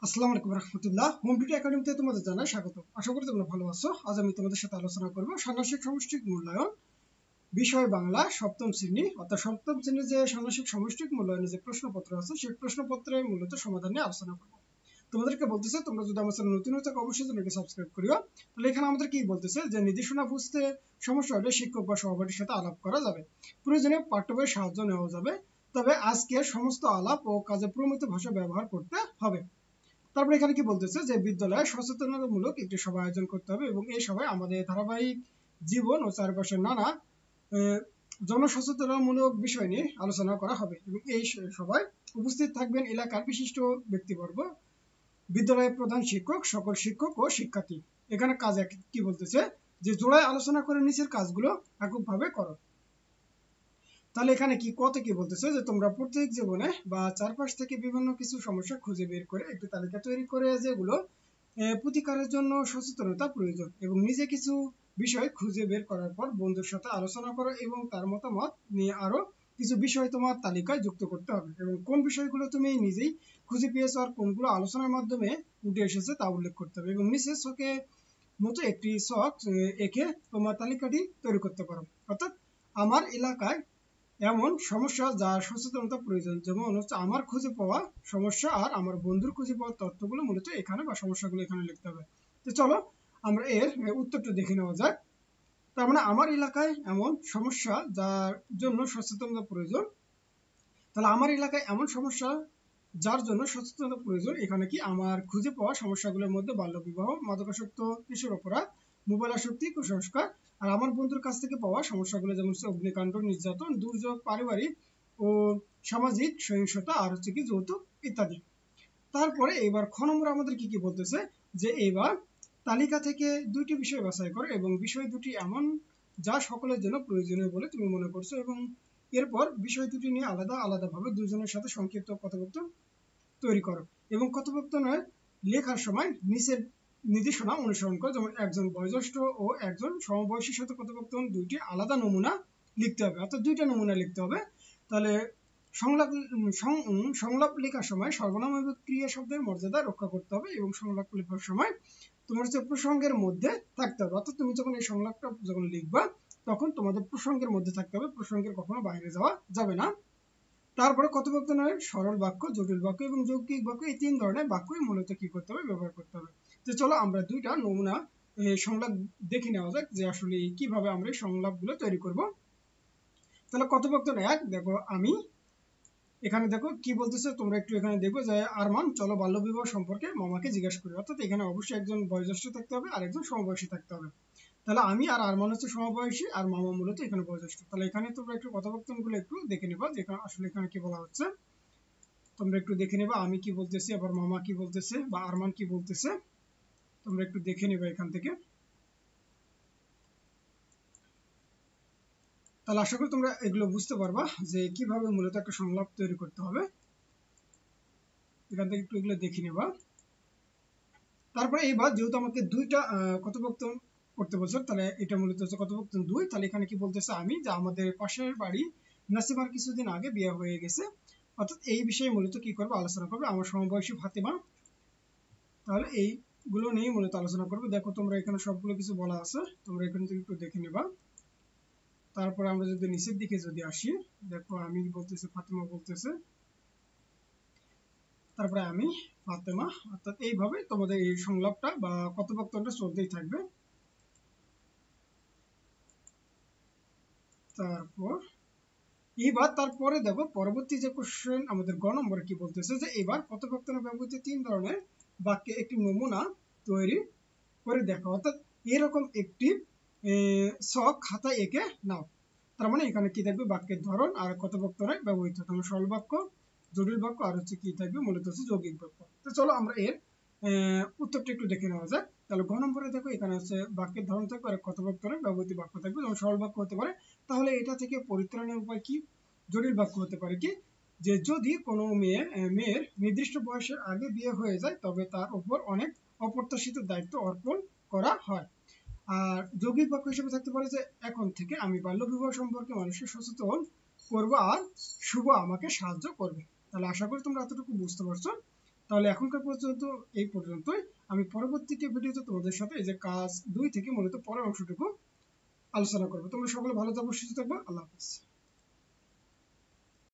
আসসালামু আলাইকুম রহমতুল্লাহ। Home tutor একাডেমিতে তোমাদের জানাই স্বাগত। আশা করি তোমরা ভালো আছো। আজ আমি তোমাদের সাথে আলোচনা করব ষান্মাসিক সমষ্টিক মূল্যায়ন বিষয় বাংলা সপ্তম শ্রেণী, অর্থাৎ সপ্তম শ্রেণীর যে ষান্মাসিক সমষ্টিক মূল্যায়নের যে প্রশ্নপত্র আছে সেই প্রশ্নপত্রের মূলত সমাধান নিয়ে আলোচনা করব। তোমাদেরকে বলতেছে তোমরা যদি আমার চ্যানেল নতুন হয়ে থাকো অবশ্যই চ্যানেলকে সাবস্ক্রাইব করিও। তাহলে এখানে আমাদের কি বলতেছে যে নির্দেশনা বুঝতে সমস্যা হলে শিক্ষক বা সহপাঠীর সাথে আলাপ করা যাবে, প্রয়োজনে পাঠ্য বইয়ের সাহায্য নেওয়া যাবে, তবে আজকে সমস্ত আলাপ ও কাজে প্রমিত ভাষা ব্যবহার করতে হবে। তারপরে এখানে কি বলতেছে যে বিদ্যালয়ে সচেতনতামূলক একটি সভা আয়োজন করতে হবে এবং এই সভায় আমাদের ধারাবাহিক জীবন ও চারপাশের নানা জনসচেতনতামূলক বিষয় নিয়ে আলোচনা করা হবে এবং এই সভায় উপস্থিত থাকবেন এলাকার বিশিষ্ট ব্যক্তিবর্গ, বিদ্যালয়ের প্রধান শিক্ষক, সকল শিক্ষক ও শিক্ষার্থী। এখানে কাজ কি বলতেছে যে জোড়ায় আলোচনা করে নিচের কাজগুলো এককভাবে করো। তাহলে এখানে কি কত কি বলতেছে যে তোমরা প্রত্যেক জীবনে বা চারপাশ থেকে বিভিন্ন কিছু সমস্যা খুঁজে বের করে একটি তালিকা তৈরি করে যেগুলো প্রতিকারের জন্য সচেতনতা প্রয়োজন এবং নিজে কিছু বিষয় খুঁজে বের করার পর বন্ধুর সাথে আলোচনা করো এবং তার মতামত নিয়ে আরো কিছু বিষয় তোমার তালিকায় যুক্ত করতে হবে এবং কোন বিষয়গুলো তুমি নিজেই খুঁজে পেয়েছো আর কোনগুলো আলোচনার মাধ্যমে উঠে এসেছে তা উল্লেখ করতে হবে এবং নিচে ছকে মতো একটি ছক এঁকে তোমার তালিকাটি তৈরি করতে পারো। অর্থাৎ আমার এলাকায় এমন সমস্যা যার সচেতনতা প্রয়োজন, যেমন হচ্ছে আমার খুঁজে পাওয়া সমস্যা আর আমার বন্ধুর খুঁজে পাওয়া তথ্যগুলো মূলত এখানে বা সমস্যাগুলো এখানে লিখতে হবে। তো চলো আমরা এর উত্তরটা দেখে নেওয়া যাক। তার মানে আমার এলাকায় এমন সমস্যা যার জন্য সচেতনতা প্রয়োজন। তাহলে আমার এলাকায় এমন সমস্যা যার জন্য সচেতনতা প্রয়োজন, এখানে কি আমার খুঁজে পাওয়া সমস্যাগুলোর মধ্যে বাল্যবিবাহ, মাদকাসক্ত, কিশোর অপরাধ, মোবাইল আসক্তি, কুসংস্কার আর আমার বন্ধুর কাছ থেকে পাওয়া সমস্যাগুলো যেমন হচ্ছে অগ্নিকাণ্ড, নির্যাতন, দুর্যোগ, পারিবারিক ও সামাজিক সহিংসতা আর হচ্ছে কি যৌতুক ইত্যাদি। তারপরে এবার খ নম্বর আমাদের কি কি বলতেছে যে এবার তালিকা থেকে দুইটি বিষয় বাছাই করো এবং বিষয় দুটি এমন যা সকলের জন্য প্রয়োজনীয় বলে তুমি মনে করছো এবং এরপর বিষয় দুটি নিয়ে আলাদা আলাদাভাবে দুজনের সাথে সংক্ষিপ্ত কথোপকথন তৈরি করো এবং কথোপকথনের লেখার সময় নিচের নির্দেশনা অনুসরণ করো। যেমন একজন বয়োজ্যেষ্ঠ ও একজন সমবয়সীর সাথে কথোপকথন দুইটি আলাদা নমুনা লিখতে হবে, অর্থাৎ দুইটা নমুনা লিখতে হবে। তাহলে সংলাপ সংলাপ লেখার সময় সর্বনাম এবং ক্রিয়া শব্দের মর্যাদা রক্ষা করতে হবে এবং সংলাপ লেখার সময় তোমার হচ্ছে প্রসঙ্গের মধ্যে থাকতে হবে, অর্থাৎ তুমি যখন এই সংলাপটা যখন লিখবা তখন তোমাদের প্রসঙ্গের মধ্যে থাকতে হবে, প্রসঙ্গের কখনো বাইরে যাওয়া যাবে না। তারপরে কথোপকথনের সরল বাক্য, জটিল বাক্য এবং যৌক্তিক বাক্য, এই তিন ধরনের বাক্যই মূলত কি করতে হবে, ব্যবহার করতে হবে। তো চলো আমরা দুইটা নমুনা সংলাপ দেখে নেওয়া যাক যে আসলে কিভাবে আমরা এই সংলাপগুলো তৈরি করব। তাহলে কথোপকথন এক, দেখো আমি, এখানে দেখো কি বলতেছে তোমরা একটু এখানে দেখো যে আরমান চলো বাল্যবিবাহ সম্পর্কে মামাকে জিজ্ঞাসা করি, অর্থাৎ এখানে অবশ্যই একজন বয়োজ্যেষ্ঠ থাকতে হবে আর একজন সমবয়সী থাকতে হবে। তাহলে আমি আর আরমান হচ্ছে সমবয়সী আর মামা মূলত এখানে বয়োজ্যেষ্ঠ। তাহলে এখানে তোমরা একটু কথোপকথন গুলো একটু দেখে নেবা যে আসলে এখানে কি বলা হচ্ছে। তোমরা একটু দেখে নেবা আমি কি বলতেছি, আবার মামা কি বলতেছে বা আরমান কি বলতেছে, তোমরা একটু দেখে নেবা এখান থেকে। তাহলে আশা করি তোমরা এগুলো বুঝতে পারবা যে কিভাবে মূলত একটা সংলাপ তৈরি করতে হবে। এখান থেকে একটু এগুলো দেখে নেবা। তারপরে এইবার যেহেতু আমাকে দুইটা কথোপকথন করতে বলছে, তাহলে এটা মূলত হচ্ছে কথোপকথন দুই। তাহলে এখানে কি বলতেছে আমি যে আমাদের পাশের বাড়ি নাসিমার কিছুদিন আগে বিয়ে হয়ে গেছে, অর্থাৎ এই বিষয়ে মূলত কি করবে, আলোচনা করবে আমার সমবয়সী ফাতেমা। তাহলে এইগুলো নিয়ে মূলত আলোচনা করবে। দেখো তোমরা এখানে সবগুলো কিছু বলা আছে, তোমরা এখান থেকে একটু দেখে নেবা। তারপরে আমরা যদি নিচের দিকে যদি আসি, দেখো আমি বলতেছে, ফাতেমা বলতেছে, তারপরে আমি, ফাতেমা, অর্থাৎ এইভাবে তোমাদের এই সংলাপটা বা কথোপকথনটা চলতেই থাকবে। তারপর এবার তারপরে দেখো পরবর্তী যে কোশ্চেন আমাদের গ নম্বরে কি বলতেছে যে এবার কথোপকথনে ব্যবহৃত তিন ধরনের বাক্যে একটি নমুনা তৈরি করে দেখো, অর্থাৎ এরকম একটি ছক খাতায় এঁকে নাও। তার মানে এখানে কি থাকবে, বাক্যের ধরন আর কথোপকথনে ব্যবহৃত সরল বাক্য, জটিল বাক্য আর হচ্ছে কি থাকবে, মূলত হচ্ছে যৌগিক বাক্য। তো চলো আমরা এর উত্তরটা একটু দেখে নেওয়া যাক। তাহলে ঘ নম্বরে দেখো এখানে হচ্ছে বাক্যের ধরন থাকবে আর কথোপকথনে ব্যবহৃত বাক্য থাকবে, যেমন সরল বাক্য হতে পারে। তাহলে এটা থেকে পরিত্রাণের উপায় কি, জটিল বাক্য হতে পারে কি যে যদি কোনো মেয়ের নির্দিষ্ট বয়সের আগে বিয়ে হয়ে যায় তবে তার উপর অনেক অপ্রত্যাশিত দায়িত্ব অর্পণ করা হয়। আর যৌগিক বাক্য হিসেবে থাকতে পারে যে এখন থেকে আমি বাল্যবিবাহ সম্পর্কে মানুষকে সচেতন করবো আর শুভ আমাকে সাহায্য করবে। তাহলে আশা করি তোমরা এতটুকু বুঝতে পারছো। তাহলে এখনকার পর্যন্ত এই পর্যন্তই। আমি পরবর্তীতে ভিডিওতে তোমাদের সাথে এই যে কাজ 2 থেকে মূলত পরের অংশটুকু আলোচনা করবো। তোমরা সকলে ভালো থাকো, সুস্থ থাকবো। আল্লাহ হাফিজ।